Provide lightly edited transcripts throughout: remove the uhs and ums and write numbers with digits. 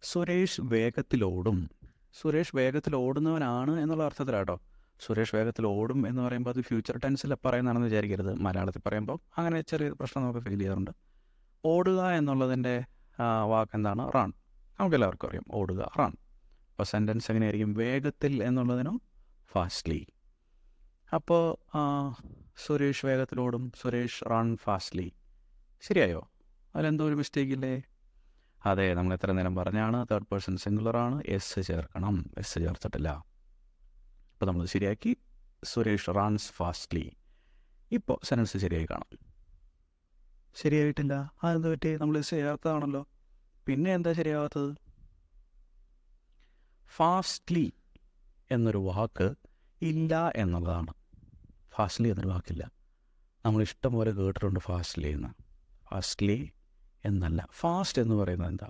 സുരേഷ് വേഗത്തിലോടും. സുരേഷ് വേഗത്തിൽ ഓടുന്നവനാണ് എന്നുള്ള അർത്ഥത്തിലാട്ടോ. സുരേഷ് വേഗത്തിൽ ഓടും എന്ന് പറയുമ്പോൾ അത് ഫ്യൂച്ചർ ടെൻസിൽ പറയുന്നതാണെന്ന് വിചാരിക്കരുത്. മലയാളത്തിൽ പറയുമ്പോൾ അങ്ങനെ ചെറിയൊരു പ്രശ്നം നമുക്ക് ഫീൽ ചെയ്യാറുണ്ട്. ഓടുക എന്നുള്ളതിൻ്റെ വാക്കെന്താണ്? റൺ. നമുക്കെല്ലാവർക്കും അറിയാം ഓടുക, റൺ. അപ്പോൾ സെൻറ്റൻസ് എങ്ങനെയായിരിക്കും? വേഗത്തിൽ എന്നുള്ളതിനും ഫാസ്റ്റ്ലി. അപ്പോൾ സുരേഷ് വേഗത്തിലോടും, സുരേഷ് റൺ ഫാസ്റ്റ്ലി. ശരിയായോ? അതിലെന്തോ ഒരു മിസ്റ്റേക്ക് ഇല്ലേ? അതെ, നമ്മൾ എത്ര നേരം പറഞ്ഞാണ് തേർഡ് പേഴ്സൺ സിംഗുലറാണ്, എസ് ചേർക്കണം. എസ് ചേർത്തിട്ടില്ല. അപ്പോൾ നമ്മൾ ശരിയാക്കി. Suresh runs fastly. ഇപ്പോൾ സെൻറ്റൻസ് ശരിയായി കാണാം. ശരിയായിട്ടില്ല. അതെന്ത് പറ്റി? നമ്മൾ എസ് ചേർത്തതാണല്ലോ. പിന്നെ എന്താ ശരിയാവാത്തത്? ഫാസ്റ്റ്ലി എന്നൊരു വാക്ക് ഇല്ല എന്നുള്ളതാണ്. ഫാസ്റ്റ്ലി എന്നൊരു വാക്കില്ല. നമ്മൾ ഇഷ്ടം പോലെ കേട്ടിട്ടുണ്ട് ഫാസ്റ്റ്ലി എന്ന്. ഫാസ്റ്റ്ലി എന്നല്ല. ഫാസ്റ്റ് എന്ന് പറയുന്നത് എന്താ?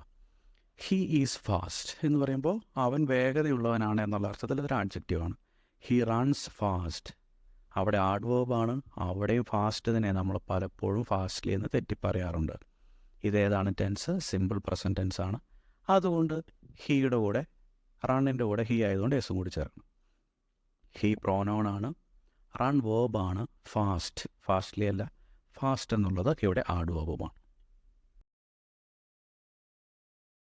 ഹീ ഈസ് ഫാസ്റ്റ് എന്ന് പറയുമ്പോൾ അവൻ വേഗതയുള്ളവനാണ് എന്നുള്ള അർത്ഥത്തിൽ അതൊരു ആഡ്ജക്റ്റീവാണ്. He runs fast. അവിടെ ആഡ്വേർബാണ്. അവിടെയും ഫാസ്റ്റ് തന്നെ നമ്മൾ പലപ്പോഴും ഫാസ്റ്റ്ലി എന്ന് തെറ്റിപ്പറയാറുണ്ട്. ഇതേതാണ് ടെൻസ്? സിമ്പിൾ പ്രസൻറ്റ് ടെൻസ് ആണ്. അതുകൊണ്ട് ഹീയുടെ കൂടെ, റണ്ണിൻ്റെ കൂടെ ഹീ ആയതുകൊണ്ട് എസും കൂടി ചേർക്കണം. ഹീ പ്രോനൗണാണ്, റൺ വേർബാണ്, ഫാസ്റ്റ് ഫാസ്റ്റ്ലി അല്ല. ഫാസ്റ്റ് എന്നുള്ളത് ഇവിടെ ആഡ്വേർബുമാണ്.